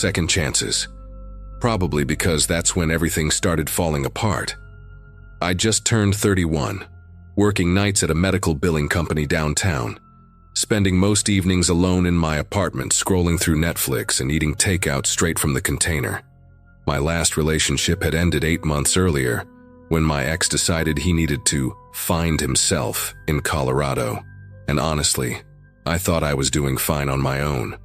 second chances. Probably because that's when everything started falling apart. I just turned 31, working nights at a medical billing company downtown, spending most evenings alone in my apartment scrolling through Netflix and eating takeout straight from the container. My last relationship had ended 8 months earlier when my ex decided he needed to find himself in Colorado, and honestly, I thought I was doing fine on my own.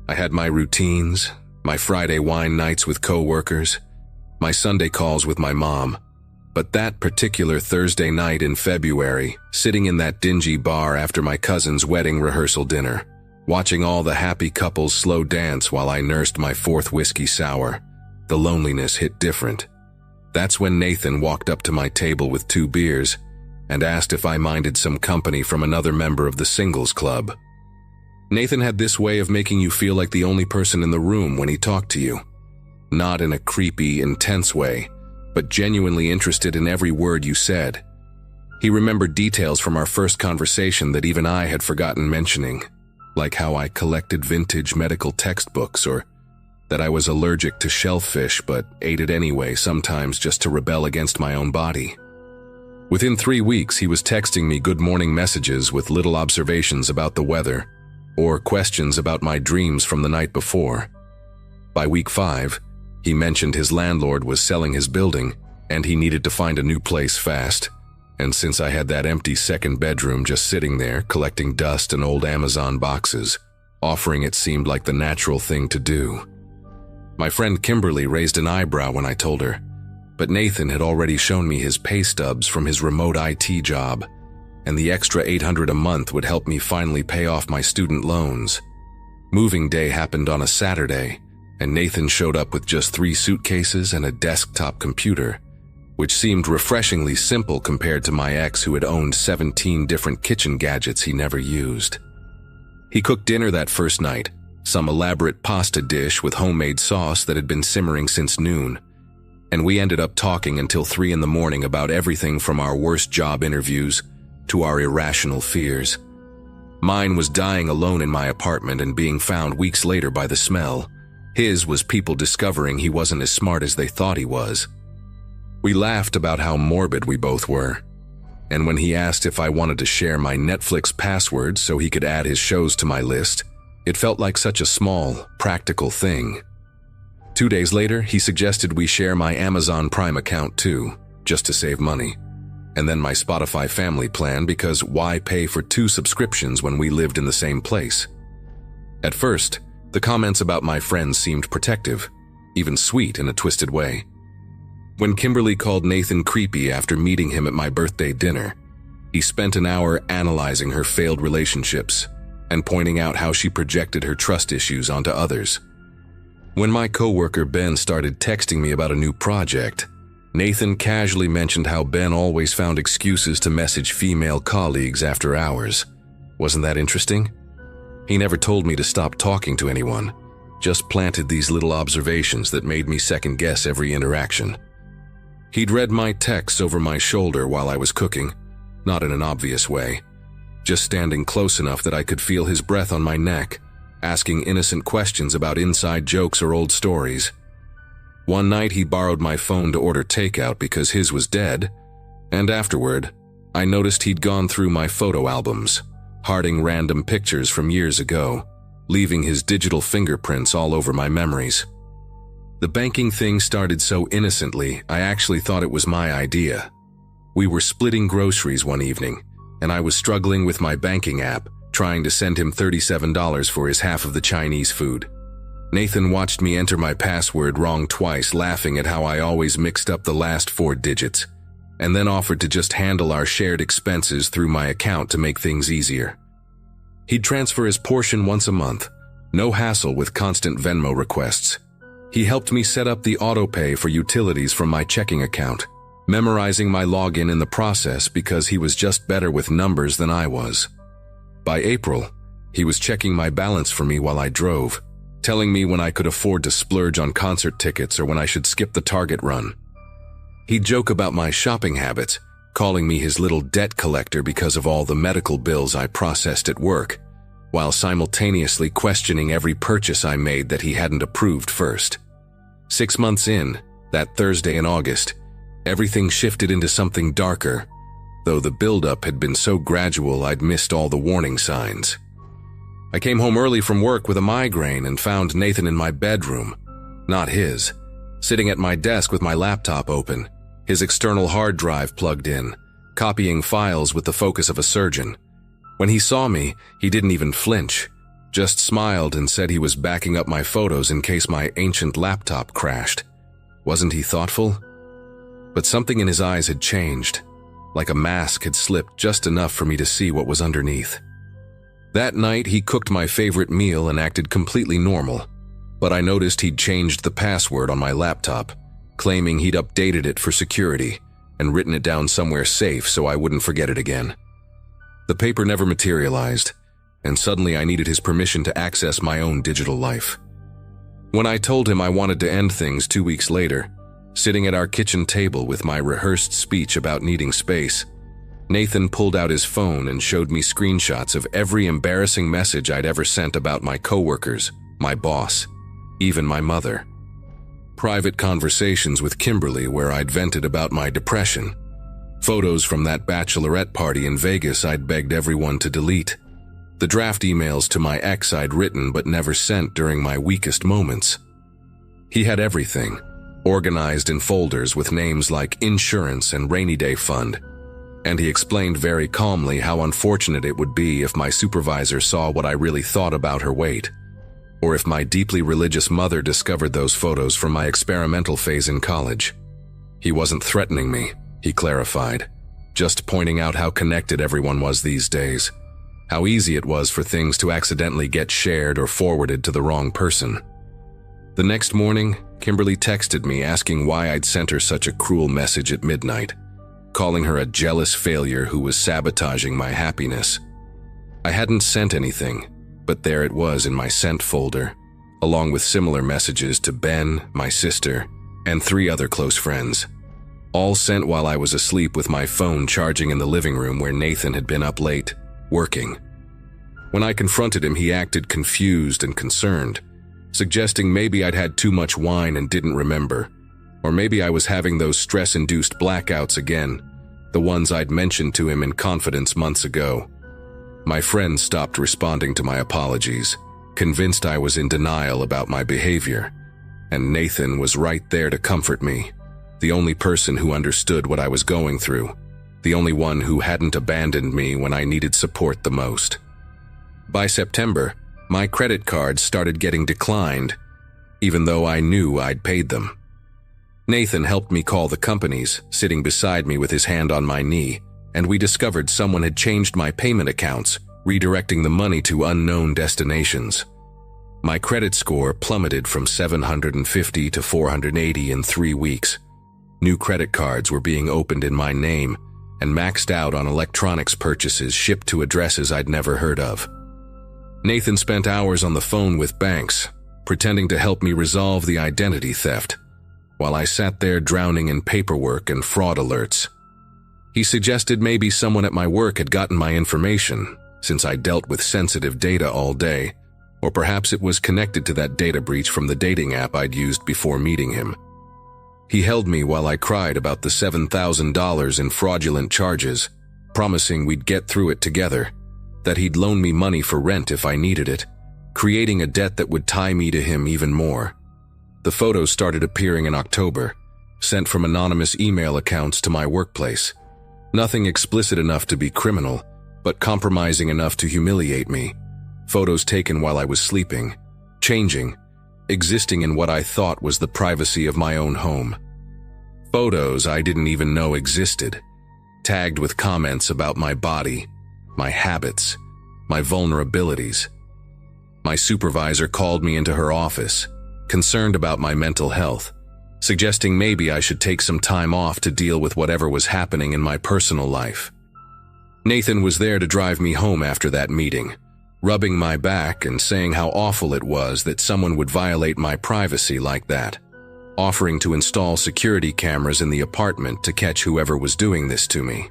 I had my routines, my Friday wine nights with coworkers, my Sunday calls with my mom, but that particular Thursday night in February, sitting in that dingy bar after my cousin's wedding rehearsal dinner, watching all the happy couples slow dance while I nursed my 4th whiskey sour, the loneliness hit different. That's when Nathan walked up to my table with 2 beers and asked if I minded some company from another member of the singles club. Nathan had this way of making you feel like the only person in the room when he talked to you. Not in a creepy, intense way, but genuinely interested in every word you said. He remembered details from our first conversation that even I had forgotten mentioning, like how I collected vintage medical textbooks or that I was allergic to shellfish but ate it anyway sometimes just to rebel against my own body. Within 3 weeks, he was texting me good morning messages with little observations about the weather or questions about my dreams from the night before. By week 5, he mentioned his landlord was selling his building and he needed to find a new place fast. And since I had that empty second bedroom just sitting there collecting dust and old Amazon boxes, offering it seemed like the natural thing to do. My friend Kimberly raised an eyebrow when I told her, but Nathan had already shown me his pay stubs from his remote IT job, and the extra $800 a month would help me finally pay off my student loans. Moving day happened on a Saturday, and Nathan showed up with just 3 suitcases and a desktop computer, which seemed refreshingly simple compared to my ex who had owned 17 different kitchen gadgets he never used. He cooked dinner that first night, some elaborate pasta dish with homemade sauce that had been simmering since noon, and we ended up talking until 3 in the morning about everything from our worst job interviews to our irrational fears. Mine was dying alone in my apartment and being found weeks later by the smell. His was people discovering he wasn't as smart as they thought he was. We laughed about how morbid we both were, and when he asked if I wanted to share my Netflix password so he could add his shows to my list, it felt like such a small, practical thing. 2 days later, he suggested we share my Amazon Prime account too, just to save money, and then my Spotify family plan because why pay for 2 subscriptions when we lived in the same place? At first, the comments about my friends seemed protective, even sweet in a twisted way. When Kimberly called Nathan creepy after meeting him at my birthday dinner, he spent an hour analyzing her failed relationships and pointing out how she projected her trust issues onto others. When my coworker Ben started texting me about a new project, Nathan casually mentioned how Ben always found excuses to message female colleagues after hours. Wasn't that interesting? He never told me to stop talking to anyone, just planted these little observations that made me second-guess every interaction. He'd read my texts over my shoulder while I was cooking, not in an obvious way, just standing close enough that I could feel his breath on my neck, asking innocent questions about inside jokes or old stories. One night he borrowed my phone to order takeout because his was dead, and afterward, I noticed he'd gone through my photo albums, hearting random pictures from years ago, leaving his digital fingerprints all over my memories. The banking thing started so innocently, I actually thought it was my idea. We were splitting groceries one evening, and I was struggling with my banking app, trying to send him $37 for his half of the Chinese food. Nathan watched me enter my password wrong twice, laughing at how I always mixed up the last 4 digits, and then offered to just handle our shared expenses through my account to make things easier. He'd transfer his portion once a month, no hassle with constant Venmo requests. He helped me set up the autopay for utilities from my checking account, memorizing my login in the process because he was just better with numbers than I was. By April, he was checking my balance for me while I drove, telling me when I could afford to splurge on concert tickets or when I should skip the Target run. He'd joke about my shopping habits, calling me his little debt collector because of all the medical bills I processed at work, while simultaneously questioning every purchase I made that he hadn't approved first. 6 months in, that Thursday in August, everything shifted into something darker, though the buildup had been so gradual I'd missed all the warning signs. I came home early from work with a migraine and found Nathan in my bedroom, not his, sitting at my desk with my laptop open, his external hard drive plugged in, copying files with the focus of a surgeon. When he saw me, he didn't even flinch, just smiled and said he was backing up my photos in case my ancient laptop crashed. Wasn't he thoughtful? But something in his eyes had changed, like a mask had slipped just enough for me to see what was underneath. That night, he cooked my favorite meal and acted completely normal, but I noticed he'd changed the password on my laptop, claiming he'd updated it for security and written it down somewhere safe so I wouldn't forget it again. The paper never materialized, and suddenly I needed his permission to access my own digital life. When I told him I wanted to end things 2 weeks later, sitting at our kitchen table with my rehearsed speech about needing space, Nathan pulled out his phone and showed me screenshots of every embarrassing message I'd ever sent about my coworkers, my boss, even my mother. Private conversations with Kimberly where I'd vented about my depression. Photos from that bachelorette party in Vegas I'd begged everyone to delete. The draft emails to my ex I'd written but never sent during my weakest moments. He had everything, organized in folders with names like insurance and rainy day fund. And he explained very calmly how unfortunate it would be if my supervisor saw what I really thought about her weight, or if my deeply religious mother discovered those photos from my experimental phase in college. He wasn't threatening me, he clarified, just pointing out how connected everyone was these days, how easy it was for things to accidentally get shared or forwarded to the wrong person. The next morning, Kimberly texted me asking why I'd sent her such a cruel message at midnight, calling her a jealous failure who was sabotaging my happiness. I hadn't sent anything, but there it was in my sent folder, along with similar messages to Ben, my sister, and 3 other close friends, all sent while I was asleep with my phone charging in the living room where Nathan had been up late, working. When I confronted him, he acted confused and concerned, suggesting maybe I'd had too much wine and didn't remember, or maybe I was having those stress-induced blackouts again, the ones I'd mentioned to him in confidence months ago. My friend stopped responding to my apologies, convinced I was in denial about my behavior, and Nathan was right there to comfort me, the only person who understood what I was going through, the only one who hadn't abandoned me when I needed support the most. By September, my credit cards started getting declined, even though I knew I'd paid them. Nathan helped me call the companies, sitting beside me with his hand on my knee, and we discovered someone had changed my payment accounts, redirecting the money to unknown destinations. My credit score plummeted from 750 to 480 in 3 weeks. New credit cards were being opened in my name and maxed out on electronics purchases shipped to addresses I'd never heard of. Nathan spent hours on the phone with banks, pretending to help me resolve the identity theft, while I sat there drowning in paperwork and fraud alerts. He suggested maybe someone at my work had gotten my information, since I dealt with sensitive data all day, or perhaps it was connected to that data breach from the dating app I'd used before meeting him. He held me while I cried about the $7,000 in fraudulent charges, promising we'd get through it together, that he'd loan me money for rent if I needed it, creating a debt that would tie me to him even more. The photos started appearing in October, sent from anonymous email accounts to my workplace. Nothing explicit enough to be criminal, but compromising enough to humiliate me. Photos taken while I was sleeping, changing, existing in what I thought was the privacy of my own home. Photos I didn't even know existed, tagged with comments about my body, my habits, my vulnerabilities. My supervisor called me into her office, concerned about my mental health, suggesting maybe I should take some time off to deal with whatever was happening in my personal life. Nathan was there to drive me home after that meeting, rubbing my back and saying how awful it was that someone would violate my privacy like that, offering to install security cameras in the apartment to catch whoever was doing this to me.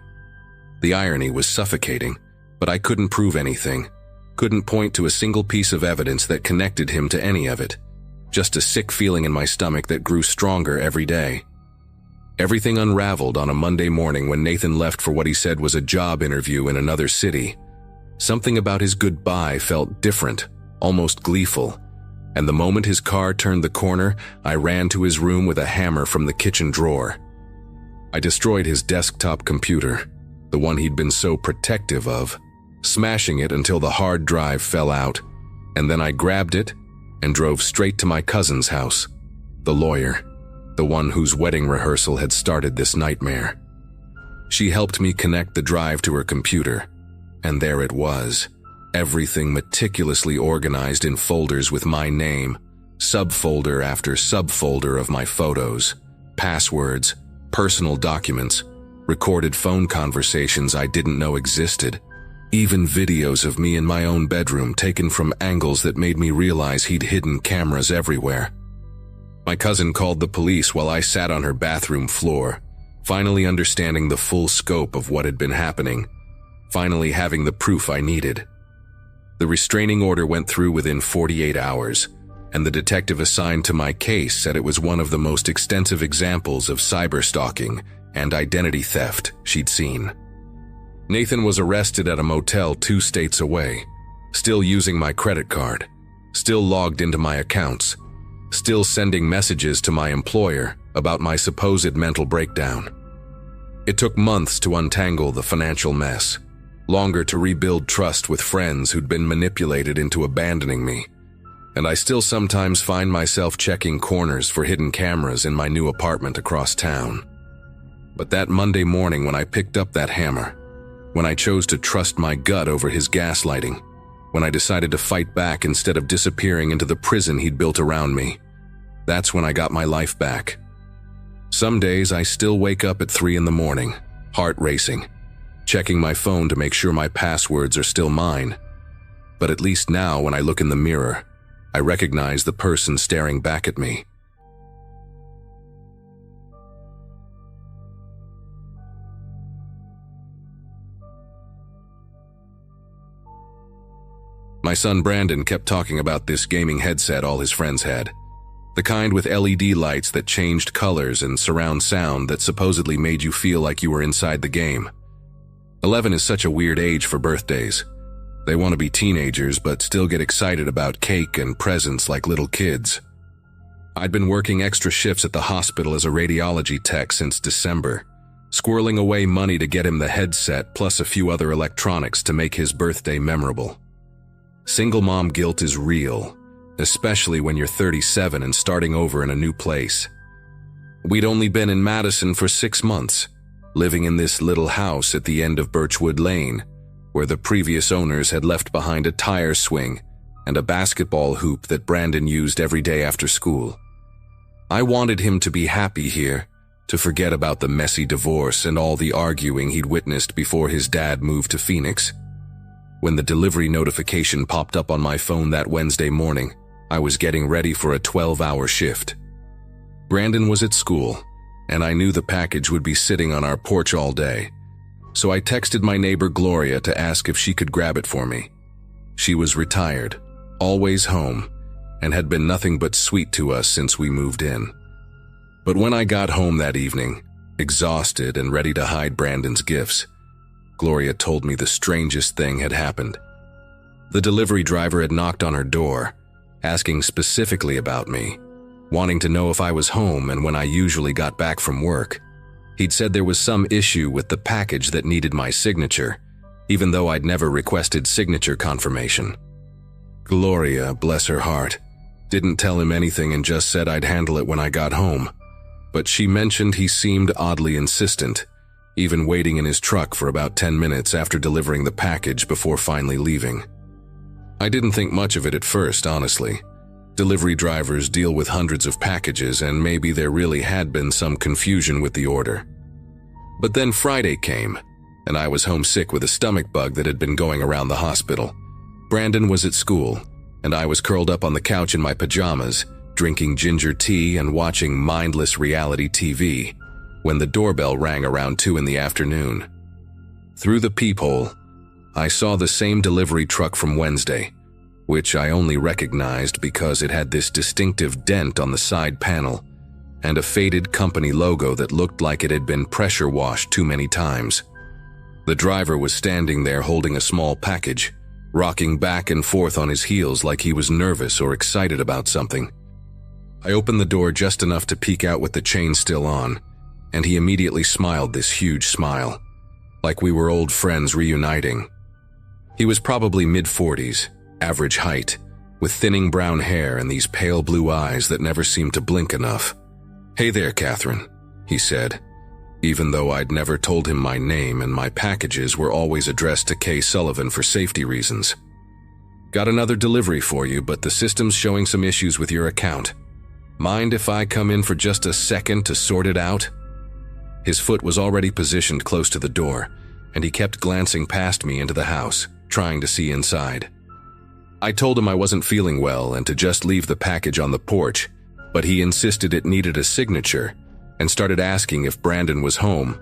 The irony was suffocating, but I couldn't prove anything, Couldn't point to a single piece of evidence that connected him to any of it. Just a sick feeling in my stomach that grew stronger every day. Everything unraveled on a Monday morning when Nathan left for what he said was a job interview in another city. Something about his goodbye felt different, almost gleeful, and the moment his car turned the corner, I ran to his room with a hammer from the kitchen drawer. I destroyed his desktop computer, the one he'd been so protective of, smashing it until the hard drive fell out, and then I grabbed it and drove straight to my cousin's house, the lawyer, the one whose wedding rehearsal had started this nightmare. She helped me connect the drive to her computer, and there it was, everything meticulously organized in folders with my name, subfolder after subfolder of my photos, passwords, personal documents, recorded phone conversations I didn't know existed, even videos of me in my own bedroom taken from angles that made me realize he'd hidden cameras everywhere. My cousin called the police while I sat on her bathroom floor, finally understanding the full scope of what had been happening, finally having the proof I needed. The restraining order went through within 48 hours, and the detective assigned to my case said it was one of the most extensive examples of cyberstalking and identity theft she'd seen. Nathan was arrested at a motel 2 states away, still using my credit card, still logged into my accounts, still sending messages to my employer about my supposed mental breakdown. It took months to untangle the financial mess, longer to rebuild trust with friends who'd been manipulated into abandoning me, and I still sometimes find myself checking corners for hidden cameras in my new apartment across town. But that Monday morning when I picked up that hammer, when I chose to trust my gut over his gaslighting, when I decided to fight back instead of disappearing into the prison he'd built around me, that's when I got my life back. Some days I still wake up at 3 a.m, heart racing, checking my phone to make sure my passwords are still mine. But at least now when I look in the mirror, I recognize the person staring back at me. My son Brandon kept talking about this gaming headset all his friends had. The kind with LED lights that changed colors and surround sound that supposedly made you feel like you were inside the game. 11 is such a weird age for birthdays. They want to be teenagers but still get excited about cake and presents like little kids. I'd been working extra shifts at the hospital as a radiology tech since December, squirreling away money to get him the headset plus a few other electronics to make his birthday memorable. Single mom guilt is real, especially when you're 37 and starting over in a new place. We'd only been in Madison for 6 months, living in this little house at the end of Birchwood Lane, where the previous owners had left behind a tire swing and a basketball hoop that Brandon used every day after school. I wanted him to be happy here, to forget about the messy divorce and all the arguing he'd witnessed before his dad moved to Phoenix. When the delivery notification popped up on my phone that Wednesday morning, I was getting ready for a 12-hour shift. Brandon was at school, and I knew the package would be sitting on our porch all day, so I texted my neighbor Gloria to ask if she could grab it for me. She was retired, always home, and had been nothing but sweet to us since we moved in. But when I got home that evening, exhausted and ready to hide Brandon's gifts, Gloria told me the strangest thing had happened. The delivery driver had knocked on her door, asking specifically about me, wanting to know if I was home and when I usually got back from work. He'd said there was some issue with the package that needed my signature, even though I'd never requested signature confirmation. Gloria, bless her heart, didn't tell him anything and just said I'd handle it when I got home, but she mentioned he seemed oddly insistent, even waiting in his truck for about 10 minutes after delivering the package before finally leaving. I didn't think much of it at first, honestly. Delivery drivers deal with hundreds of packages and maybe there really had been some confusion with the order. But then Friday came, and I was homesick with a stomach bug that had been going around the hospital. Brandon was at school, and I was curled up on the couch in my pajamas, drinking ginger tea and watching mindless reality TV, when the doorbell rang around 2 in the afternoon. Through the peephole, I saw the same delivery truck from Wednesday, which I only recognized because it had this distinctive dent on the side panel and a faded company logo that looked like it had been pressure washed too many times. The driver was standing there holding a small package, rocking back and forth on his heels like he was nervous or excited about something. I opened the door just enough to peek out with the chain still on, and he immediately smiled this huge smile, like we were old friends reuniting. He was probably mid-40s, average height, with thinning brown hair and these pale blue eyes that never seemed to blink enough. "Hey there, Catherine," he said, even though I'd never told him my name and my packages were always addressed to K. Sullivan for safety reasons. "Got another delivery for you, but the system's showing some issues with your account. Mind if I come in for just a second to sort it out?" His foot was already positioned close to the door, and he kept glancing past me into the house, trying to see inside. I told him I wasn't feeling well and to just leave the package on the porch, but he insisted it needed a signature and started asking if Brandon was home,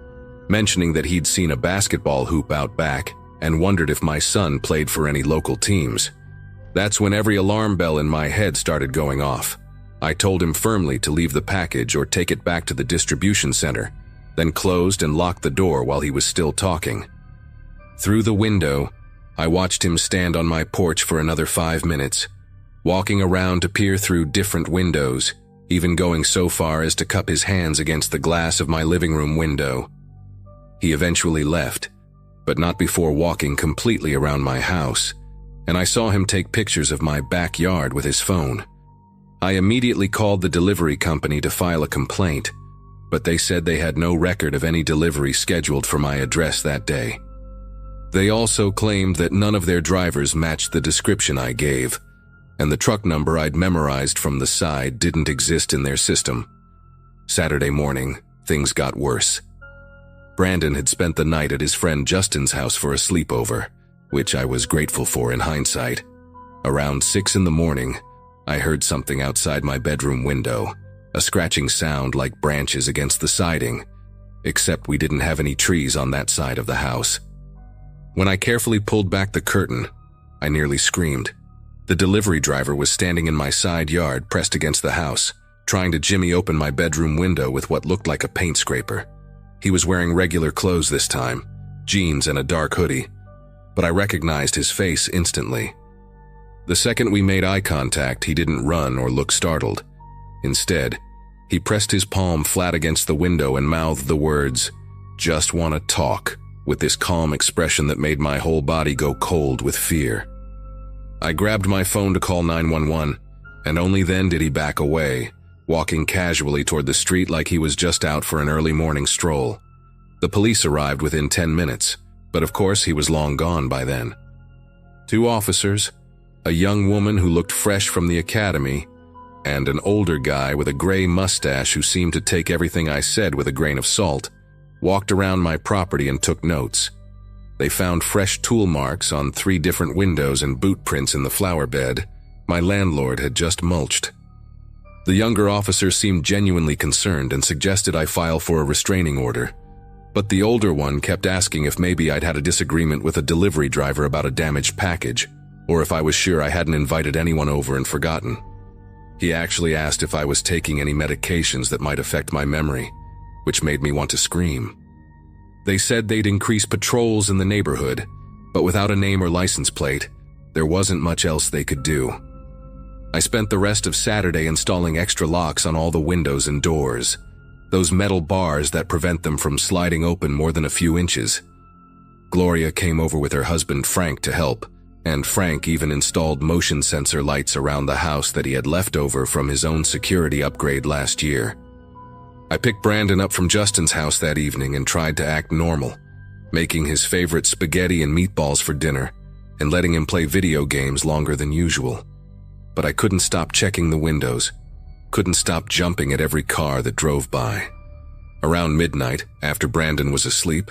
mentioning that he'd seen a basketball hoop out back and wondered if my son played for any local teams. That's when every alarm bell in my head started going off. I told him firmly to leave the package or take it back to the distribution center, then closed and locked the door while he was still talking. Through the window, I watched him stand on my porch for another 5 minutes, walking around to peer through different windows, even going so far as to cup his hands against the glass of my living room window. He eventually left, but not before walking completely around my house, and I saw him take pictures of my backyard with his phone. I immediately called the delivery company to file a complaint, but they said they had no record of any delivery scheduled for my address that day. They also claimed that none of their drivers matched the description I gave, and the truck number I'd memorized from the side didn't exist in their system. Saturday morning, things got worse. Brandon had spent the night at his friend Justin's house for a sleepover, which I was grateful for in hindsight. Around 6 in the morning, I heard something outside my bedroom window, a scratching sound like branches against the siding, except we didn't have any trees on that side of the house. When I carefully pulled back the curtain, I nearly screamed. The delivery driver was standing in my side yard pressed against the house, trying to jimmy open my bedroom window with what looked like a paint scraper. He was wearing regular clothes this time, jeans and a dark hoodie, but I recognized his face instantly. The second we made eye contact, he didn't run or look startled. Instead, he pressed his palm flat against the window and mouthed the words, "Just wanna talk," with this calm expression that made my whole body go cold with fear. I grabbed my phone to call 911, and only then did he back away, walking casually toward the street like he was just out for an early morning stroll. The police arrived within 10 minutes, but of course he was long gone by then. 2 officers, a young woman who looked fresh from the academy, and an older guy with a gray mustache who seemed to take everything I said with a grain of salt, walked around my property and took notes. They found fresh tool marks on 3 different windows and boot prints in the flower bed my landlord had just mulched. The younger officer seemed genuinely concerned and suggested I file for a restraining order, but the older one kept asking if maybe I'd had a disagreement with a delivery driver about a damaged package, or if I was sure I hadn't invited anyone over and forgotten. He actually asked if I was taking any medications that might affect my memory, which made me want to scream. They said they'd increase patrols in the neighborhood, but without a name or license plate, there wasn't much else they could do. I spent the rest of Saturday installing extra locks on all the windows and doors, those metal bars that prevent them from sliding open more than a few inches. Gloria came over with her husband Frank to help, and Frank even installed motion sensor lights around the house that he had left over from his own security upgrade last year. I picked Brandon up from Justin's house that evening and tried to act normal, making his favorite spaghetti and meatballs for dinner and letting him play video games longer than usual. But I couldn't stop checking the windows, couldn't stop jumping at every car that drove by. Around midnight, after Brandon was asleep,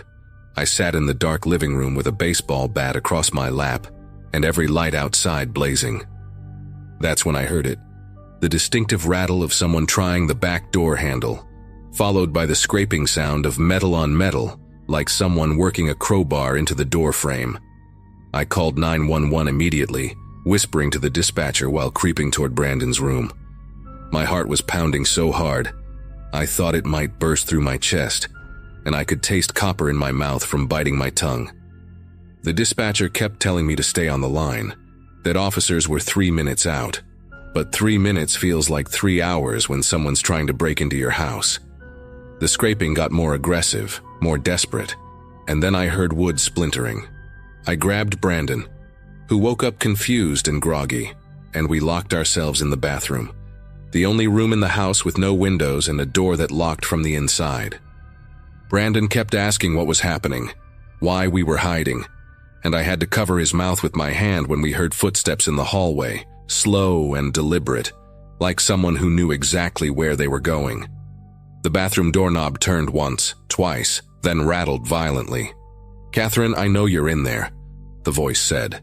I sat in the dark living room with a baseball bat across my lap and every light outside blazing. That's when I heard it, the distinctive rattle of someone trying the back door handle, followed by the scraping sound of metal on metal, like someone working a crowbar into the door frame. I called 911 immediately, whispering to the dispatcher while creeping toward Brandon's room. My heart was pounding so hard, I thought it might burst through my chest, and I could taste copper in my mouth from biting my tongue. The dispatcher kept telling me to stay on the line, that officers were 3 minutes out. But 3 minutes feels like 3 hours when someone's trying to break into your house. The scraping got more aggressive, more desperate, and then I heard wood splintering. I grabbed Brandon, who woke up confused and groggy, and we locked ourselves in the bathroom, the only room in the house with no windows and a door that locked from the inside. Brandon kept asking what was happening, why we were hiding, and I had to cover his mouth with my hand when we heard footsteps in the hallway, slow and deliberate, like someone who knew exactly where they were going. The bathroom doorknob turned once, twice, then rattled violently. "Catherine, I know you're in there," the voice said,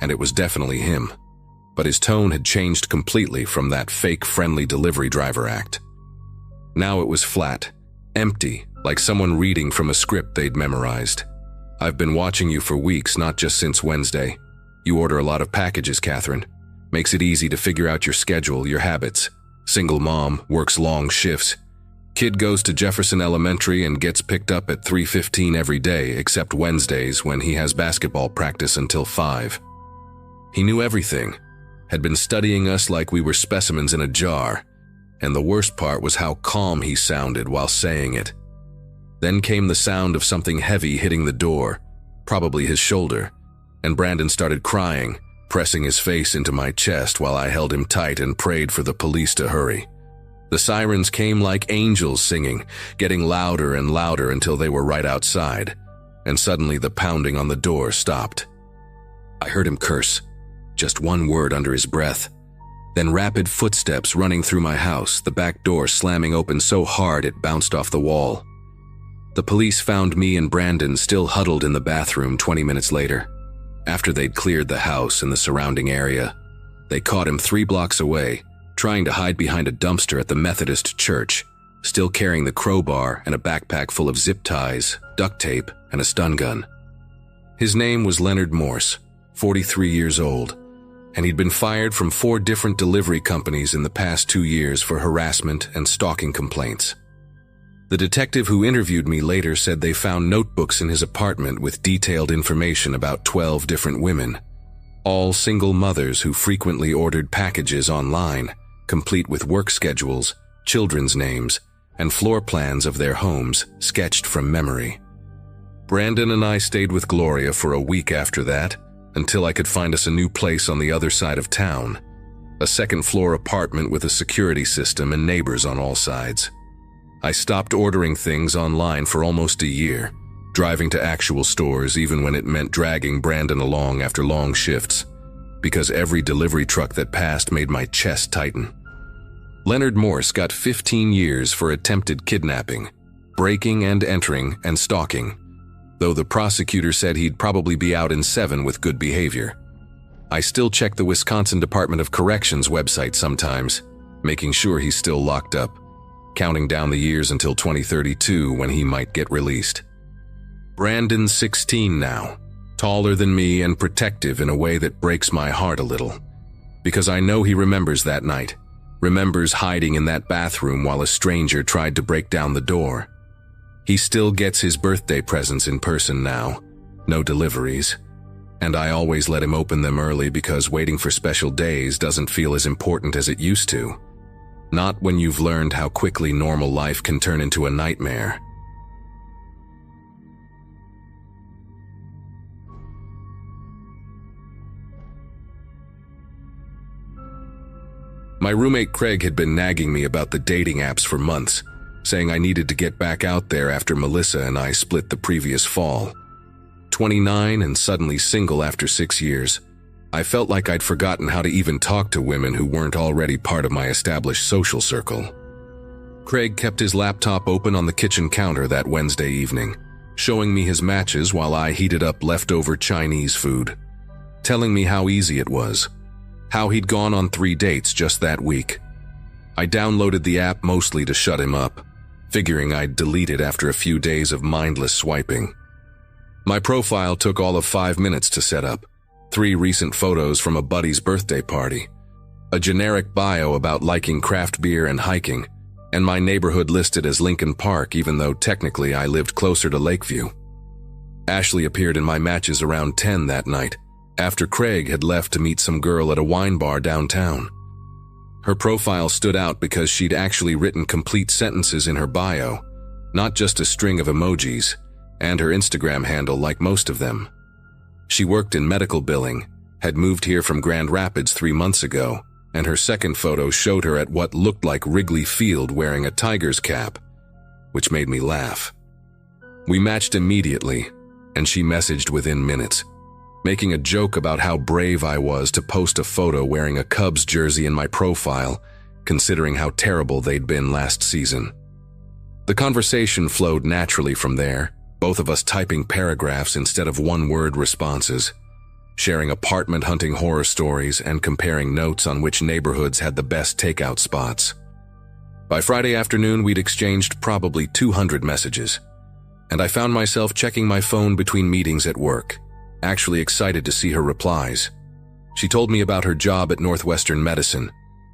and it was definitely him. But his tone had changed completely from that fake friendly delivery driver act. Now it was flat, empty, like someone reading from a script they'd memorized. "I've been watching you for weeks, not just since Wednesday. You order a lot of packages, Catherine. Makes it easy to figure out your schedule, your habits. Single mom, works long shifts. Kid goes to Jefferson Elementary and gets picked up at 3:15 every day, except Wednesdays when he has basketball practice until 5. He knew everything, had been studying us like we were specimens in a jar, and the worst part was how calm he sounded while saying it. Then came the sound of something heavy hitting the door, probably his shoulder, and Brandon started crying, pressing his face into my chest while I held him tight and prayed for the police to hurry. The sirens came like angels singing, getting louder and louder until they were right outside, and suddenly the pounding on the door stopped. I heard him curse, just one word under his breath, then rapid footsteps running through my house, the back door slamming open so hard it bounced off the wall. The police found me and Brandon still huddled in the bathroom 20 minutes later. After they'd cleared the house and the surrounding area, they caught him 3 blocks away, trying to hide behind a dumpster at the Methodist church, still carrying the crowbar and a backpack full of zip ties, duct tape, and a stun gun. His name was Leonard Morse, 43 years old, and he'd been fired from 4 different delivery companies in the past 2 years for harassment and stalking complaints. The detective who interviewed me later said they found notebooks in his apartment with detailed information about 12 different women, all single mothers who frequently ordered packages online, complete with work schedules, children's names, and floor plans of their homes sketched from memory. Brandon and I stayed with Gloria for a week after that, until I could find us a new place on the other side of town, a second-floor apartment with a security system and neighbors on all sides. I stopped ordering things online for almost a year, driving to actual stores even when it meant dragging Brandon along after long shifts, because every delivery truck that passed made my chest tighten. Leonard Morse got 15 years for attempted kidnapping, breaking and entering, and stalking, though the prosecutor said he'd probably be out in 7 with good behavior. I still check the Wisconsin Department of Corrections website sometimes, making sure he's still locked up, counting down the years until 2032 when he might get released. Brandon's 16 now, taller than me and protective in a way that breaks my heart a little, because I know he remembers that night, remembers hiding in that bathroom while a stranger tried to break down the door. He still gets his birthday presents in person now, no deliveries, and I always let him open them early because waiting for special days doesn't feel as important as it used to. Not when you've learned how quickly normal life can turn into a nightmare. My roommate Craig had been nagging me about the dating apps for months, saying I needed to get back out there after Melissa and I split the previous fall. 29 and suddenly single after 6 years, I felt like I'd forgotten how to even talk to women who weren't already part of my established social circle. Craig kept his laptop open on the kitchen counter that Wednesday evening, showing me his matches while I heated up leftover Chinese food, telling me how easy it was, how he'd gone on 3 dates just that week. I downloaded the app mostly to shut him up, figuring I'd delete it after a few days of mindless swiping. My profile took all of 5 minutes to set up, 3 recent photos from a buddy's birthday party, a generic bio about liking craft beer and hiking, and my neighborhood listed as Lincoln Park even though technically I lived closer to Lakeview. Ashley appeared in my matches around 10 that night, after Craig had left to meet some girl at a wine bar downtown. Her profile stood out because she'd actually written complete sentences in her bio, not just a string of emojis, and her Instagram handle like most of them. She worked in medical billing, had moved here from Grand Rapids 3 months ago, and her second photo showed her at what looked like Wrigley Field wearing a Tiger's cap, which made me laugh. We matched immediately, and she messaged within minutes, making a joke about how brave I was to post a photo wearing a Cubs jersey in my profile, considering how terrible they'd been last season. The conversation flowed naturally from there, both of us typing paragraphs instead of one-word responses, sharing apartment hunting horror stories and comparing notes on which neighborhoods had the best takeout spots. By Friday afternoon, we'd exchanged probably 200 messages, and I found myself checking my phone between meetings at work, actually excited to see her replies. She told me about her job at Northwestern Medicine,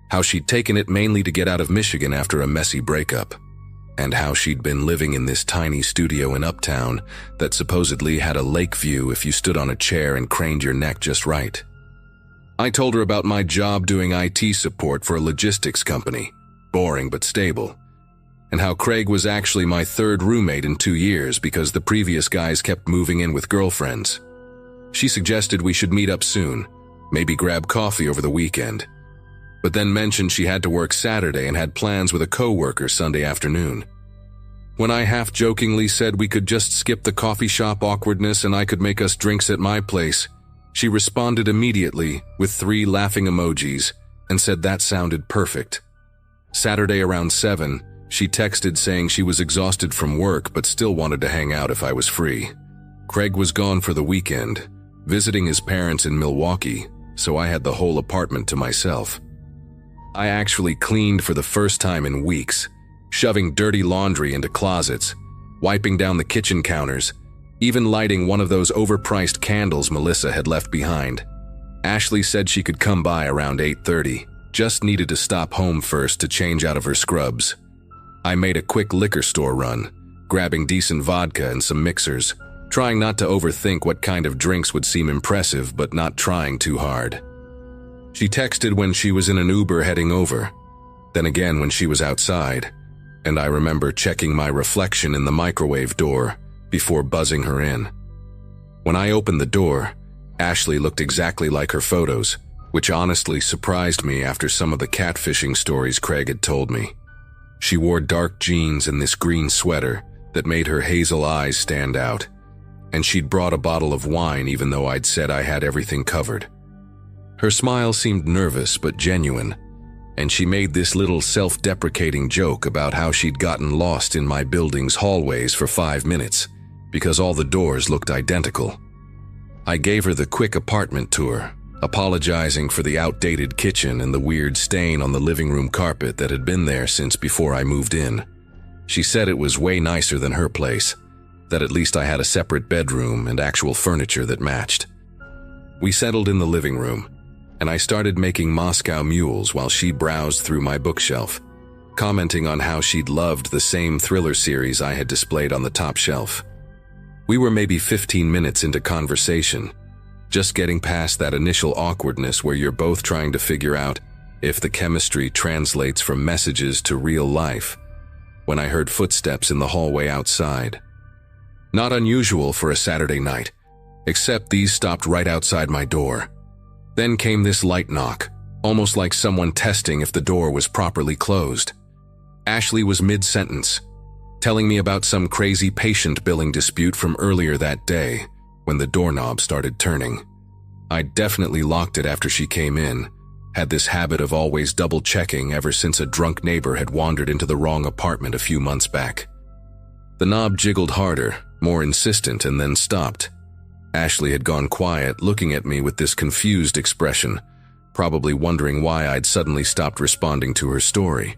how she'd taken it mainly to get out of Michigan after a messy breakup, and how she'd been living in this tiny studio in Uptown that supposedly had a lake view if you stood on a chair and craned your neck just right. I told her about my job doing IT support for a logistics company, boring but stable, and how Craig was actually my 3rd roommate in 2 years because the previous guys kept moving in with girlfriends. She suggested we should meet up soon, maybe grab coffee over the weekend, but then mentioned she had to work Saturday and had plans with a coworker Sunday afternoon. When I half-jokingly said we could just skip the coffee shop awkwardness and I could make us drinks at my place, she responded immediately with 3 laughing emojis and said that sounded perfect. Saturday around 7, she texted saying she was exhausted from work but still wanted to hang out if I was free. Craig was gone for the weekend, visiting his parents in Milwaukee, so I had the whole apartment to myself. I actually cleaned for the first time in weeks, shoving dirty laundry into closets, wiping down the kitchen counters, even lighting one of those overpriced candles Melissa had left behind. Ashley said she could come by around 8:30, just needed to stop home first to change out of her scrubs. I made a quick liquor store run, grabbing decent vodka and some mixers, trying not to overthink what kind of drinks would seem impressive but not trying too hard. She texted when she was in an Uber heading over, then again when she was outside, and I remember checking my reflection in the microwave door before buzzing her in. When I opened the door, Ashley looked exactly like her photos, which honestly surprised me after some of the catfishing stories Craig had told me. She wore dark jeans and this green sweater that made her hazel eyes stand out, and she'd brought a bottle of wine even though I'd said I had everything covered. Her smile seemed nervous but genuine, and she made this little self-deprecating joke about how she'd gotten lost in my building's hallways for 5 minutes because all the doors looked identical. I gave her the quick apartment tour, apologizing for the outdated kitchen and the weird stain on the living room carpet that had been there since before I moved in. She said it was way nicer than her place, that at least I had a separate bedroom and actual furniture that matched. We settled in the living room, and I started making Moscow mules while she browsed through my bookshelf, commenting on how she'd loved the same thriller series I had displayed on the top shelf. We were maybe 15 minutes into conversation, just getting past that initial awkwardness where you're both trying to figure out if the chemistry translates from messages to real life, when I heard footsteps in the hallway outside. Not unusual for a Saturday night, except these stopped right outside my door. Then came this light knock, almost like someone testing if the door was properly closed. Ashley was mid-sentence, telling me about some crazy patient billing dispute from earlier that day when the doorknob started turning. I definitely locked it after she came in, had this habit of always double-checking ever since a drunk neighbor had wandered into the wrong apartment a few months back. The knob jiggled harder, more insistent, and then stopped. Ashley had gone quiet, looking at me with this confused expression, probably wondering why I'd suddenly stopped responding to her story.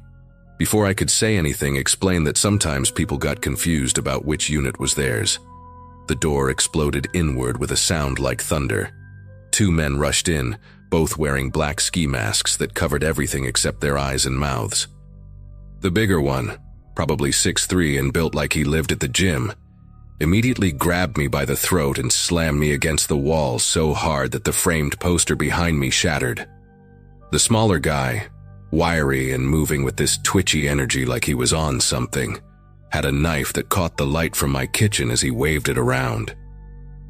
Before I could say anything, explained that sometimes people got confused about which unit was theirs. The door exploded inward with a sound like thunder. 2 men rushed in, both wearing black ski masks that covered everything except their eyes and mouths. The bigger one, probably 6'3" and built like he lived at the gym, immediately grabbed me by the throat and slammed me against the wall so hard that the framed poster behind me shattered. The smaller guy, wiry and moving with this twitchy energy like he was on something, had a knife that caught the light from my kitchen as he waved it around.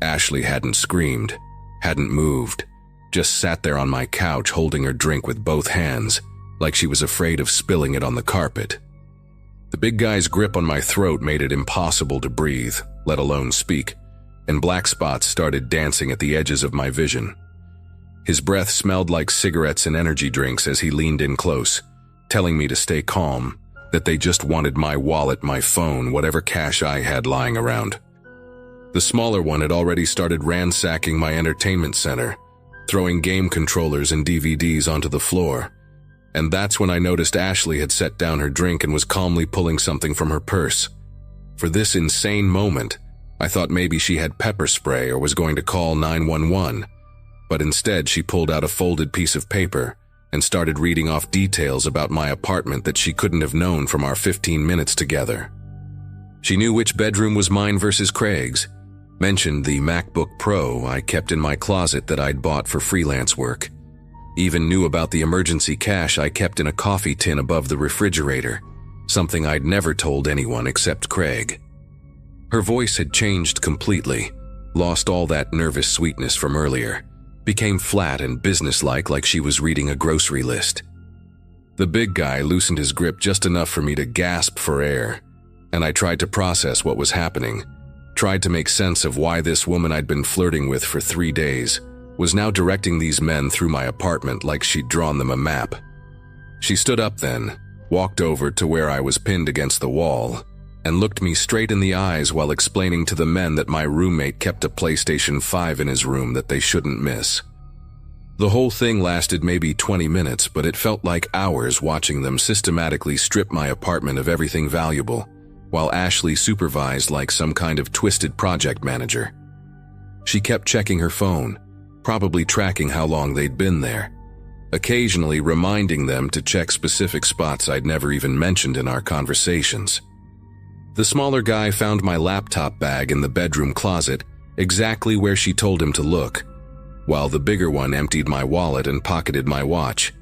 Ashley hadn't screamed, hadn't moved, just sat there on my couch holding her drink with both hands, like she was afraid of spilling it on the carpet. The big guy's grip on my throat made it impossible to breathe, let alone speak, and black spots started dancing at the edges of my vision. His breath smelled like cigarettes and energy drinks as he leaned in close, telling me to stay calm, that they just wanted my wallet, my phone, whatever cash I had lying around. The smaller one had already started ransacking my entertainment center, throwing game controllers and DVDs onto the floor, and that's when I noticed Ashley had set down her drink and was calmly pulling something from her purse. For this insane moment, I thought maybe she had pepper spray or was going to call 911, but instead she pulled out a folded piece of paper and started reading off details about my apartment that she couldn't have known from our 15 minutes together. She knew which bedroom was mine versus Craig's, mentioned the MacBook Pro I kept in my closet that I'd bought for freelance work, even knew about the emergency cash I kept in a coffee tin above the refrigerator, something I'd never told anyone except Craig. Her voice had changed completely, lost all that nervous sweetness from earlier, became flat and businesslike like she was reading a grocery list. The big guy loosened his grip just enough for me to gasp for air, and I tried to process what was happening, tried to make sense of why this woman I'd been flirting with for 3 days was now directing these men through my apartment like she'd drawn them a map. She stood up then, walked over to where I was pinned against the wall, and looked me straight in the eyes while explaining to the men that my roommate kept a PlayStation 5 in his room that they shouldn't miss. The whole thing lasted maybe 20 minutes, but it felt like hours watching them systematically strip my apartment of everything valuable, while Ashley supervised like some kind of twisted project manager. She kept checking her phone, probably tracking how long they'd been there, occasionally reminding them to check specific spots I'd never even mentioned in our conversations. The smaller guy found my laptop bag in the bedroom closet, exactly where she told him to look, while the bigger one emptied my wallet and pocketed my watch,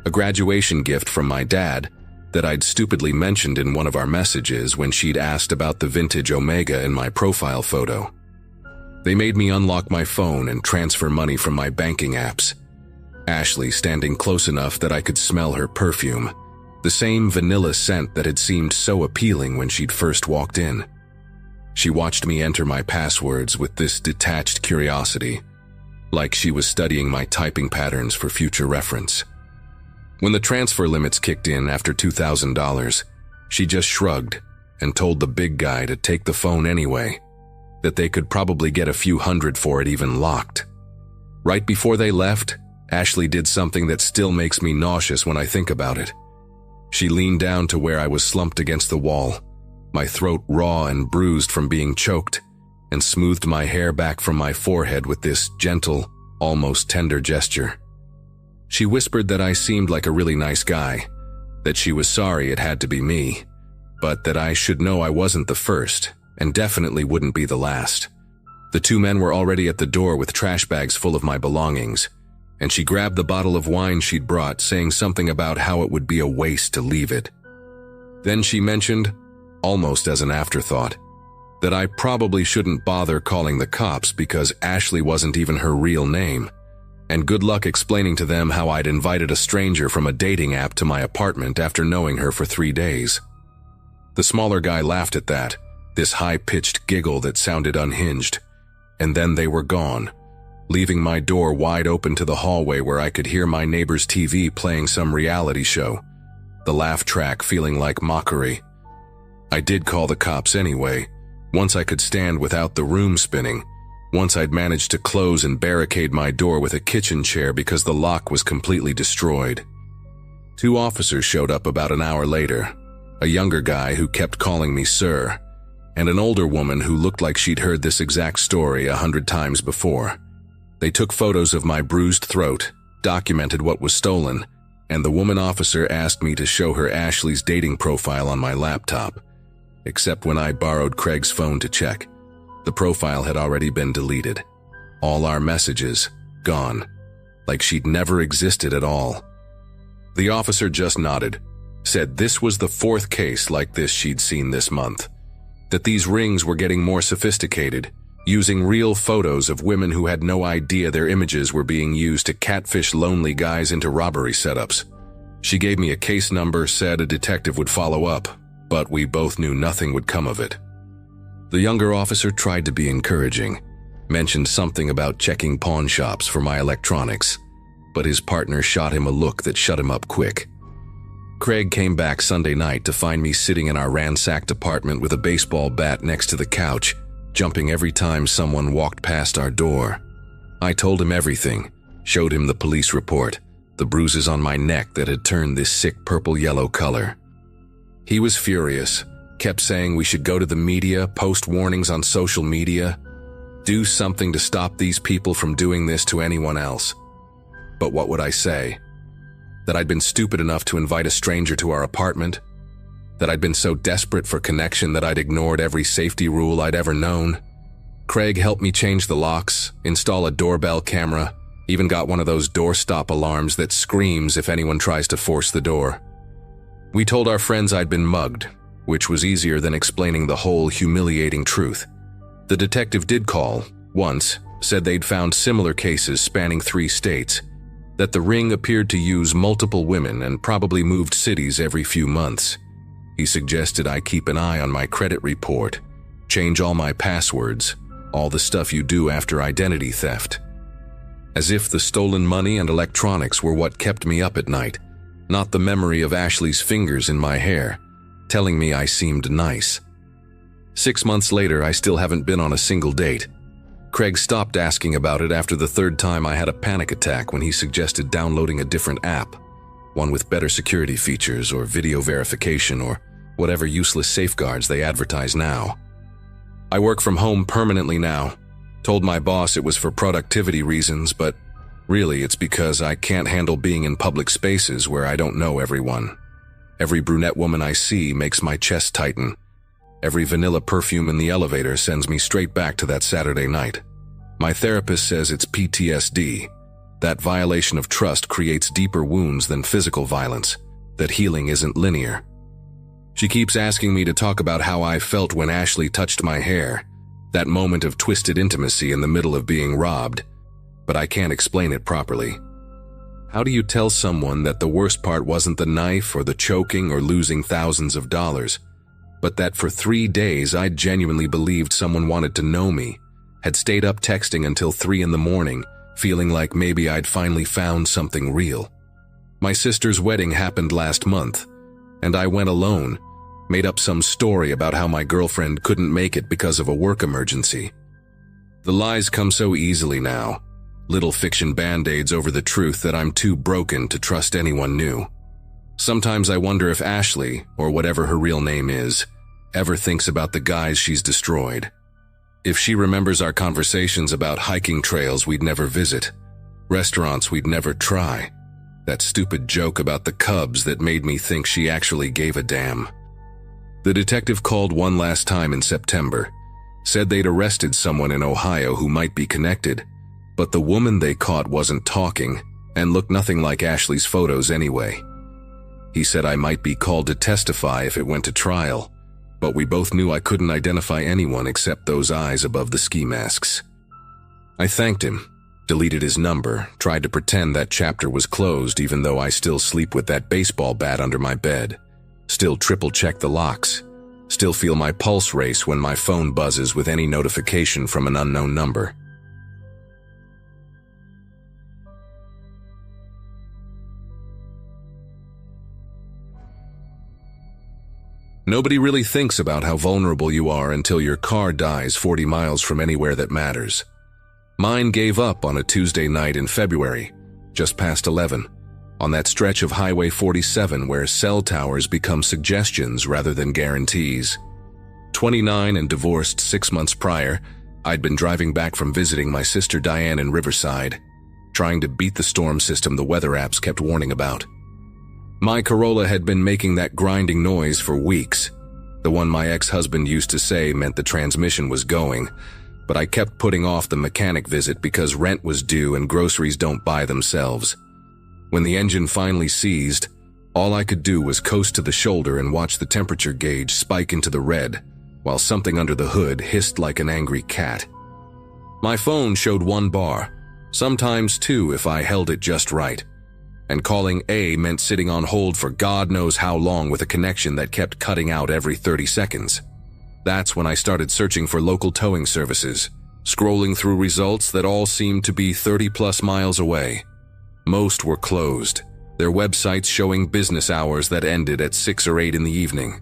a graduation gift from my dad that I'd stupidly mentioned in one of our messages when she'd asked about the vintage Omega in my profile photo. They made me unlock my phone and transfer money from my banking apps, Ashley standing close enough that I could smell her perfume, the same vanilla scent that had seemed so appealing when she'd first walked in. She watched me enter my passwords with this detached curiosity, like she was studying my typing patterns for future reference. When the transfer limits kicked in after $2,000, she just shrugged and told the big guy to take the phone anyway, that they could probably get a few hundred for it even locked. Right before they left, Ashley did something that still makes me nauseous when I think about it. She leaned down to where I was slumped against the wall, my throat raw and bruised from being choked, and smoothed my hair back from my forehead with this gentle, almost tender gesture. She whispered that I seemed like a really nice guy, that she was sorry it had to be me, but that I should know I wasn't the first, and definitely wouldn't be the last. The 2 men were already at the door with trash bags full of my belongings, and she grabbed the bottle of wine she'd brought, saying something about how it would be a waste to leave it. Then she mentioned, almost as an afterthought, that I probably shouldn't bother calling the cops because Ashley wasn't even her real name, and good luck explaining to them how I'd invited a stranger from a dating app to my apartment after knowing her for 3 days. The smaller guy laughed at that, this high-pitched giggle that sounded unhinged, and then they were gone, leaving my door wide open to the hallway where I could hear my neighbor's TV playing some reality show, the laugh track feeling like mockery. I did call the cops anyway, once I could stand without the room spinning, once I'd managed to close and barricade my door with a kitchen chair because the lock was completely destroyed. 2 officers showed up about an hour later, a younger guy who kept calling me sir, and an older woman who looked like she'd heard this exact story 100 times before. They took photos of my bruised throat, documented what was stolen, and the woman officer asked me to show her Ashley's dating profile on my laptop. Except when I borrowed Craig's phone to check, the profile had already been deleted. All our messages, gone. Like she'd never existed at all. The officer just nodded, said this was the 4th case like this she'd seen this month. That these rings were getting more sophisticated, using real photos of women who had no idea their images were being used to catfish lonely guys into robbery setups. She gave me a case number, said a detective would follow up, but we both knew nothing would come of it. The younger officer tried to be encouraging, mentioned something about checking pawn shops for my electronics, but his partner shot him a look that shut him up quick. Craig came back Sunday night to find me sitting in our ransacked apartment with a baseball bat next to the couch, jumping every time someone walked past our door. I told him everything, showed him the police report, the bruises on my neck that had turned this sick purple-yellow color. He was furious, kept saying we should go to the media, post warnings on social media, do something to stop these people from doing this to anyone else. But what would I say? That I'd been stupid enough to invite a stranger to our apartment? That I'd been so desperate for connection that I'd ignored every safety rule I'd ever known? Craig helped me change the locks, install a doorbell camera, even got one of those doorstop alarms that screams if anyone tries to force the door. We told our friends I'd been mugged, which was easier than explaining the whole humiliating truth. The detective did call, once, said they'd found similar cases spanning 3 states, that the ring appeared to use multiple women and probably moved cities every few months. He suggested I keep an eye on my credit report, change all my passwords, all the stuff you do after identity theft. As if the stolen money and electronics were what kept me up at night, not the memory of Ashley's fingers in my hair, telling me I seemed nice. 6 months later, I still haven't been on a single date. Craig stopped asking about it after the 3rd time I had a panic attack when he suggested downloading a different app, one with better security features or video verification or whatever useless safeguards they advertise now. I work from home permanently now. Told my boss it was for productivity reasons, but really it's because I can't handle being in public spaces where I don't know everyone. Every brunette woman I see makes my chest tighten. Every vanilla perfume in the elevator sends me straight back to that Saturday night. My therapist says it's PTSD. That violation of trust creates deeper wounds than physical violence, that healing isn't linear. She keeps asking me to talk about how I felt when Ashley touched my hair, that moment of twisted intimacy in the middle of being robbed, but I can't explain it properly. How do you tell someone that the worst part wasn't the knife or the choking or losing thousands of dollars, but that for 3 days I'd genuinely believed someone wanted to know me, had stayed up texting until 3 in the morning, feeling like maybe I'd finally found something real? My sister's wedding happened last month, and I went alone, made up some story about how my girlfriend couldn't make it because of a work emergency. The lies come so easily now, little fiction band-aids over the truth that I'm too broken to trust anyone new. Sometimes I wonder if Ashley, or whatever her real name is, ever thinks about the guys she's destroyed. If she remembers our conversations about hiking trails we'd never visit, restaurants we'd never try, that stupid joke about the Cubs that made me think she actually gave a damn. The detective called one last time in September, said they'd arrested someone in Ohio who might be connected, but the woman they caught wasn't talking and looked nothing like Ashley's photos anyway. He said I might be called to testify if it went to trial, but we both knew I couldn't identify anyone except those eyes above the ski masks. I thanked him, deleted his number, tried to pretend that chapter was closed even though I still sleep with that baseball bat under my bed, still triple-check the locks, still feel my pulse race when my phone buzzes with any notification from an unknown number. Nobody really thinks about how vulnerable you are until your car dies 40 miles from anywhere that matters. Mine gave up on a Tuesday night in February, just past 11, on that stretch of Highway 47 where cell towers become suggestions rather than guarantees. 29 and divorced 6 months prior, I'd been driving back from visiting my sister Diane in Riverside, trying to beat the storm system the weather apps kept warning about. My Corolla had been making that grinding noise for weeks, the one my ex-husband used to say meant the transmission was going, but I kept putting off the mechanic visit because rent was due and groceries don't buy themselves. When the engine finally seized, all I could do was coast to the shoulder and watch the temperature gauge spike into the red, while something under the hood hissed like an angry cat. My phone showed 1 bar, sometimes 2 if I held it just right, and calling A meant sitting on hold for God knows how long with a connection that kept cutting out every 30 seconds. That's when I started searching for local towing services, scrolling through results that all seemed to be 30+ miles away. Most were closed, their websites showing business hours that ended at 6 or 8 in the evening.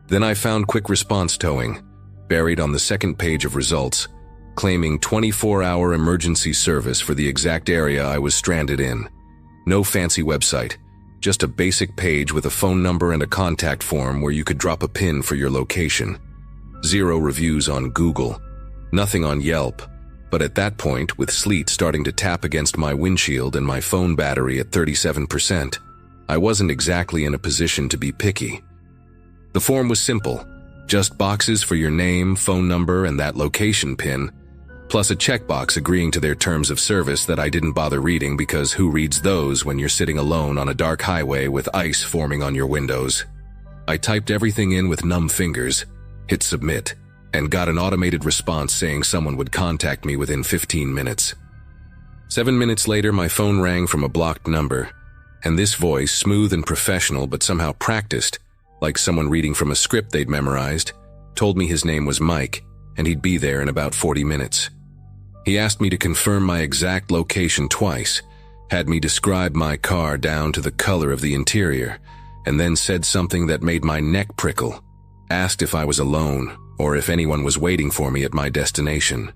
Then I found quick response towing, buried on the second page of results, claiming 24-hour emergency service for the exact area I was stranded in. No fancy website, just a basic page with a phone number and a contact form where you could drop a pin for your location. 0 reviews on Google, nothing on Yelp, but at that point, with sleet starting to tap against my windshield and my phone battery at 37%, I wasn't exactly in a position to be picky. The form was simple, just boxes for your name, phone number, and that location pin, plus a checkbox agreeing to their terms of service that I didn't bother reading because who reads those when you're sitting alone on a dark highway with ice forming on your windows? I typed everything in with numb fingers, hit submit, and got an automated response saying someone would contact me within 15 minutes. 7 minutes later, my phone rang from a blocked number, and this voice, smooth and professional but somehow practiced, like someone reading from a script they'd memorized, told me his name was Mike, and he'd be there in about 40 minutes. He asked me to confirm my exact location twice, had me describe my car down to the color of the interior, and then said something that made my neck prickle, asked if I was alone or if anyone was waiting for me at my destination.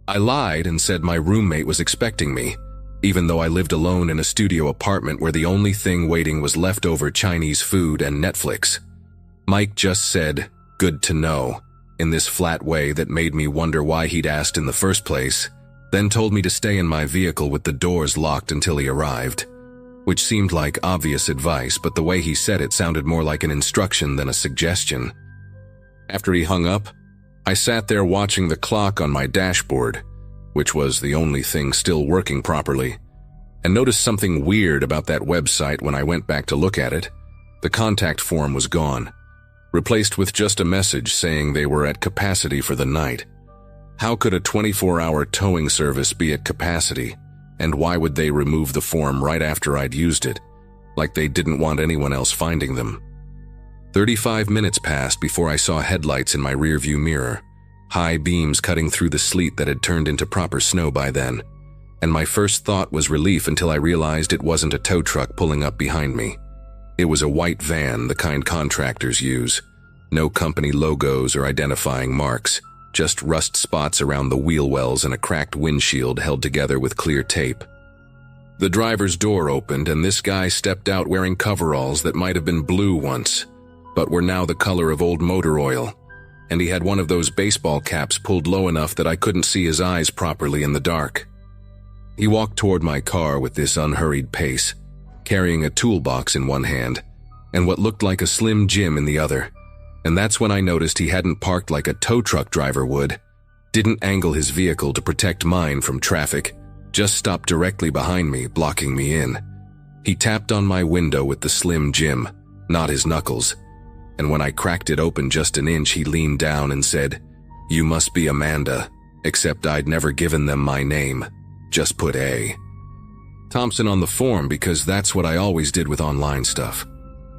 I lied and said my roommate was expecting me, even though I lived alone in a studio apartment where the only thing waiting was leftover Chinese food and Netflix. Mike just said, "Good to know," in this flat way that made me wonder why he'd asked in the first place, then told me to stay in my vehicle with the doors locked until he arrived, which seemed like obvious advice, but the way he said it sounded more like an instruction than a suggestion. After he hung up, I sat there watching the clock on my dashboard, which was the only thing still working properly, and noticed something weird about that website when I went back to look at it. The contact form was gone, replaced with just a message saying they were at capacity for the night. How could a 24-hour towing service be at capacity, and why would they remove the form right after I'd used it, like they didn't want anyone else finding them? 35 minutes passed before I saw headlights in my rearview mirror, high beams cutting through the sleet that had turned into proper snow by then, and my first thought was relief until I realized it wasn't a tow truck pulling up behind me. It was a white van, the kind contractors use. No company logos or identifying marks, just rust spots around the wheel wells and a cracked windshield held together with clear tape. The driver's door opened and this guy stepped out wearing coveralls that might have been blue once, but were now the color of old motor oil, and he had one of those baseball caps pulled low enough that I couldn't see his eyes properly in the dark. He walked toward my car with this unhurried pace, carrying a toolbox in one hand and what looked like a Slim Jim in the other, and that's when I noticed he hadn't parked like a tow truck driver would, didn't angle his vehicle to protect mine from traffic, just stopped directly behind me, blocking me in. He tapped on my window with the Slim Jim, not his knuckles, and when I cracked it open just an inch, he leaned down and said, "You must be Amanda," except I'd never given them my name, just put A. Thompson on the form because that's what I always did with online stuff.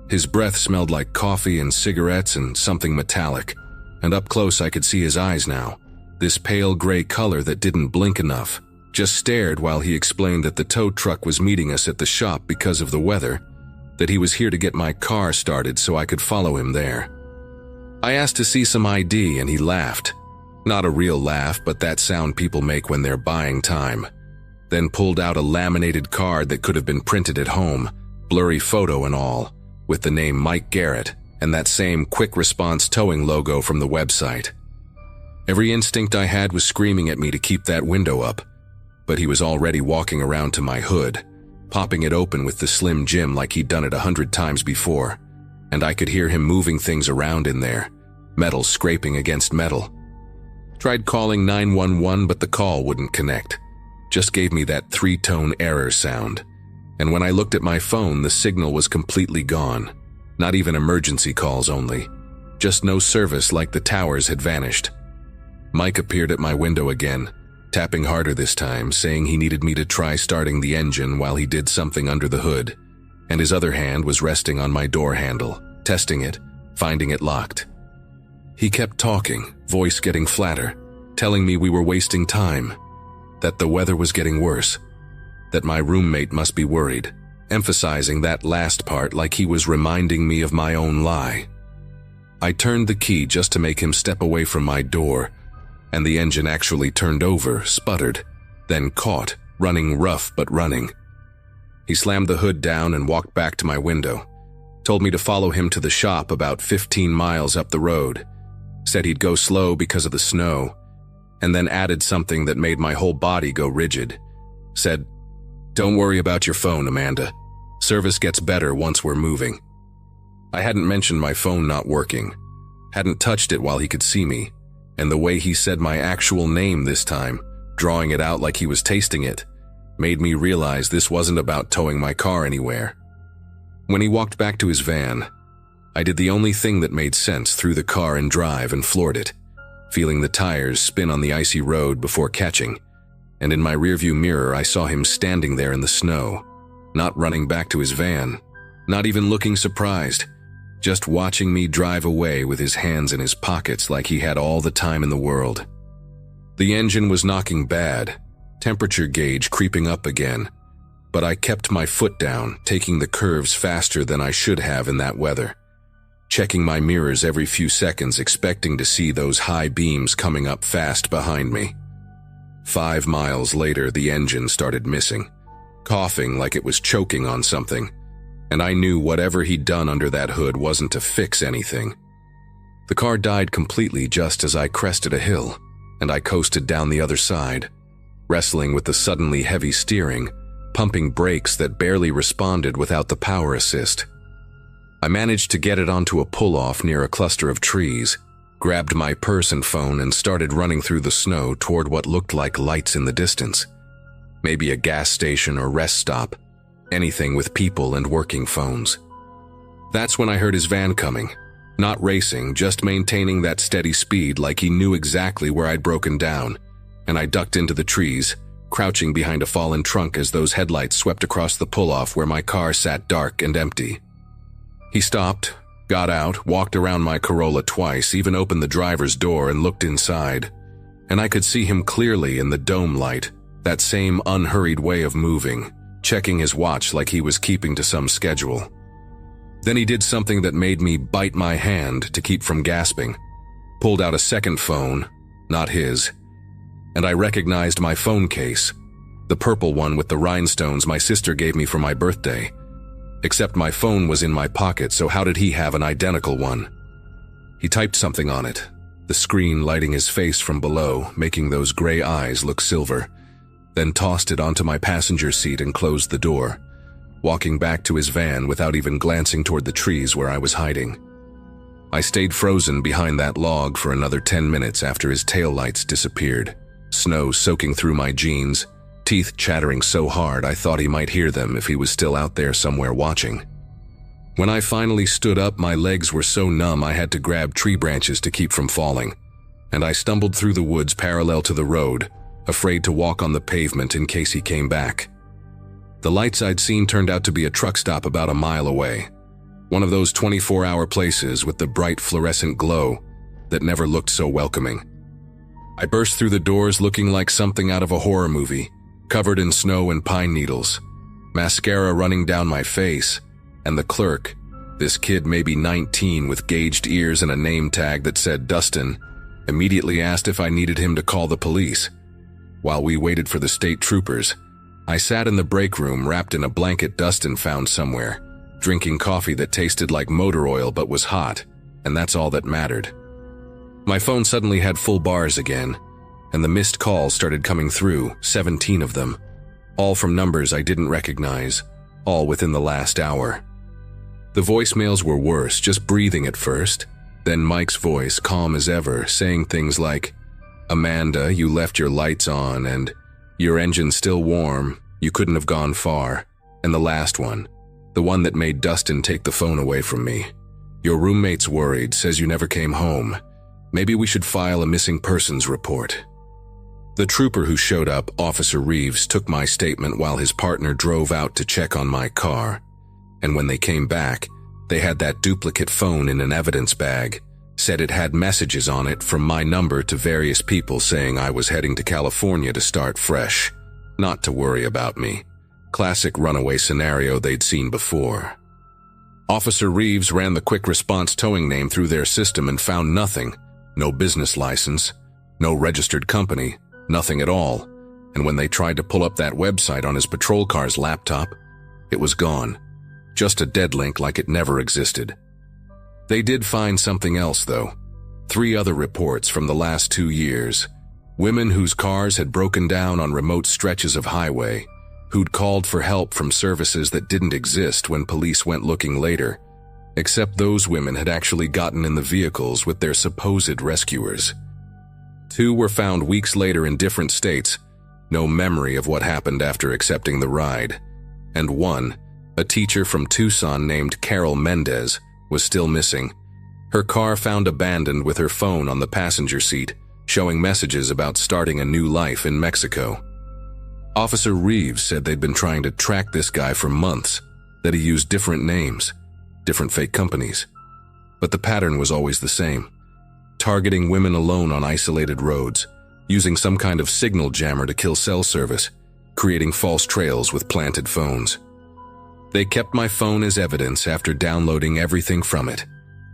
His breath smelled like coffee and cigarettes and something metallic, and up close I could see his eyes now, this pale gray color that didn't blink enough, just stared while he explained that the tow truck was meeting us at the shop because of the weather, that he was here to get my car started so I could follow him there. I asked to see some ID and he laughed. Not a real laugh, but that sound people make when they're buying time. Then pulled out a laminated card that could have been printed at home, blurry photo and all, with the name Mike Garrett and that same quick response towing logo from the website. Every instinct I had was screaming at me to keep that window up, but he was already walking around to my hood, popping it open with the Slim Jim like he'd done it 100 times before, and I could hear him moving things around in there, metal scraping against metal. Tried calling 911, but the call wouldn't connect. Just gave me that 3-tone error sound. And when I looked at my phone, the signal was completely gone. Not even emergency calls only. Just no service, like the towers had vanished. Mike appeared at my window again, tapping harder this time, saying he needed me to try starting the engine while he did something under the hood, and his other hand was resting on my door handle, testing it, finding it locked. He kept talking, voice getting flatter, telling me we were wasting time, that the weather was getting worse, that my roommate must be worried, emphasizing that last part like he was reminding me of my own lie. I turned the key just to make him step away from my door, and the engine actually turned over, sputtered, then caught, running rough but running. He slammed the hood down and walked back to my window, told me to follow him to the shop about 15 miles up the road, said he'd go slow because of the snow, and then added something that made my whole body go rigid. Said, "Don't worry about your phone, Amanda. Service gets better once we're moving." I hadn't mentioned my phone not working, hadn't touched it while he could see me, and the way he said my actual name this time, drawing it out like he was tasting it, made me realize this wasn't about towing my car anywhere. When he walked back to his van, I did the only thing that made sense, threw the car in drive and floored it, feeling the tires spin on the icy road before catching, and in my rearview mirror I saw him standing there in the snow, not running back to his van, not even looking surprised, just watching me drive away with his hands in his pockets like he had all the time in the world. The engine was knocking bad, temperature gauge creeping up again, but I kept my foot down, taking the curves faster than I should have in that weather, checking my mirrors every few seconds, expecting to see those high beams coming up fast behind me. 5 miles later, the engine started missing, coughing like it was choking on something, and I knew whatever he'd done under that hood wasn't to fix anything. The car died completely just as I crested a hill, and I coasted down the other side, wrestling with the suddenly heavy steering, pumping brakes that barely responded without the power assist. I managed to get it onto a pull-off near a cluster of trees, grabbed my purse and phone and started running through the snow toward what looked like lights in the distance. Maybe a gas station or rest stop, anything with people and working phones. That's when I heard his van coming, not racing, just maintaining that steady speed like he knew exactly where I'd broken down, and I ducked into the trees, crouching behind a fallen trunk as those headlights swept across the pull-off where my car sat dark and empty. He stopped, got out, walked around my Corolla twice, even opened the driver's door and looked inside, and I could see him clearly in the dome light, that same unhurried way of moving, checking his watch like he was keeping to some schedule. Then he did something that made me bite my hand to keep from gasping, pulled out a second phone, not his, and I recognized my phone case, the purple one with the rhinestones my sister gave me for my birthday. Except my phone was in my pocket, so how did he have an identical one? He typed something on it, the screen lighting his face from below, making those gray eyes look silver, then tossed it onto my passenger seat and closed the door, walking back to his van without even glancing toward the trees where I was hiding. I stayed frozen behind that log for another 10 minutes after his taillights disappeared, snow soaking through my jeans, teeth chattering so hard I thought he might hear them if he was still out there somewhere watching. When I finally stood up, my legs were so numb I had to grab tree branches to keep from falling, and I stumbled through the woods parallel to the road, afraid to walk on the pavement in case he came back. The lights I'd seen turned out to be a truck stop about a mile away, one of those 24-hour places with the bright fluorescent glow that never looked so welcoming. I burst through the doors looking like something out of a horror movie, covered in snow and pine needles, mascara running down my face, and the clerk, this kid maybe 19 with gauged ears and a name tag that said Dustin, immediately asked if I needed him to call the police. While we waited for the state troopers, I sat in the break room wrapped in a blanket Dustin found somewhere, drinking coffee that tasted like motor oil but was hot, and that's all that mattered. My phone suddenly had full bars again, and the missed calls started coming through, 17 of them, all from numbers I didn't recognize, all within the last hour. The voicemails were worse, just breathing at first, then Mike's voice, calm as ever, saying things like, "Amanda, you left your lights on, and your engine's still warm, you couldn't have gone far." And the last one, the one that made Dustin take the phone away from me. "Your roommate's worried, says you never came home. Maybe we should file a missing persons report." The trooper who showed up, Officer Reeves, took my statement while his partner drove out to check on my car. And when they came back, they had that duplicate phone in an evidence bag, said it had messages on it from my number to various people saying I was heading to California to start fresh, not to worry about me. Classic runaway scenario they'd seen before. Officer Reeves ran the quick response towing name through their system and found nothing. No business license, no registered company, nothing at all. And when they tried to pull up that website on his patrol car's laptop, it was gone. Just a dead link like it never existed. They did find something else, though. 3 other reports from the last 2 years. Women whose cars had broken down on remote stretches of highway, who'd called for help from services that didn't exist when police went looking later, except those women had actually gotten in the vehicles with their supposed rescuers. 2 were found weeks later in different states, no memory of what happened after accepting the ride. And 1, a teacher from Tucson named Carol Mendez, was still missing. Her car found abandoned with her phone on the passenger seat, showing messages about starting a new life in Mexico. Officer Reeves said they'd been trying to track this guy for months, that he used different names, different fake companies. But the pattern was always the same. Targeting women alone on isolated roads, using some kind of signal jammer to kill cell service, creating false trails with planted phones. They kept my phone as evidence after downloading everything from it,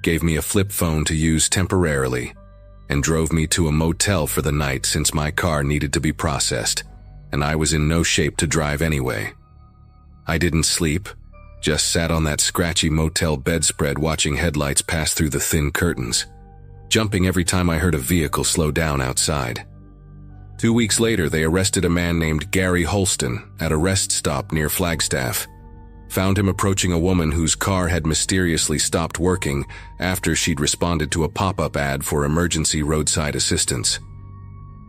gave me a flip phone to use temporarily, and drove me to a motel for the night since my car needed to be processed, and I was in no shape to drive anyway. I didn't sleep, just sat on that scratchy motel bedspread watching headlights pass through the thin curtains, jumping every time I heard a vehicle slow down outside. 2 weeks later, they arrested a man named Gary Holston at a rest stop near Flagstaff. Found him approaching a woman whose car had mysteriously stopped working after she'd responded to a pop-up ad for emergency roadside assistance.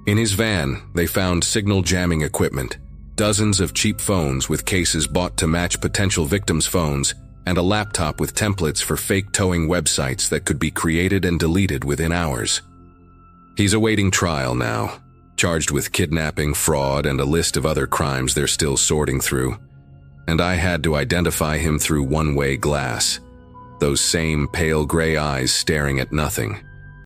In his van, they found signal jamming equipment, dozens of cheap phones with cases bought to match potential victims' phones, and a laptop with templates for fake towing websites that could be created and deleted within hours. He's awaiting trial now, charged with kidnapping, fraud, and a list of other crimes they're still sorting through. And I had to identify him through one-way glass, those same pale gray eyes staring at nothing.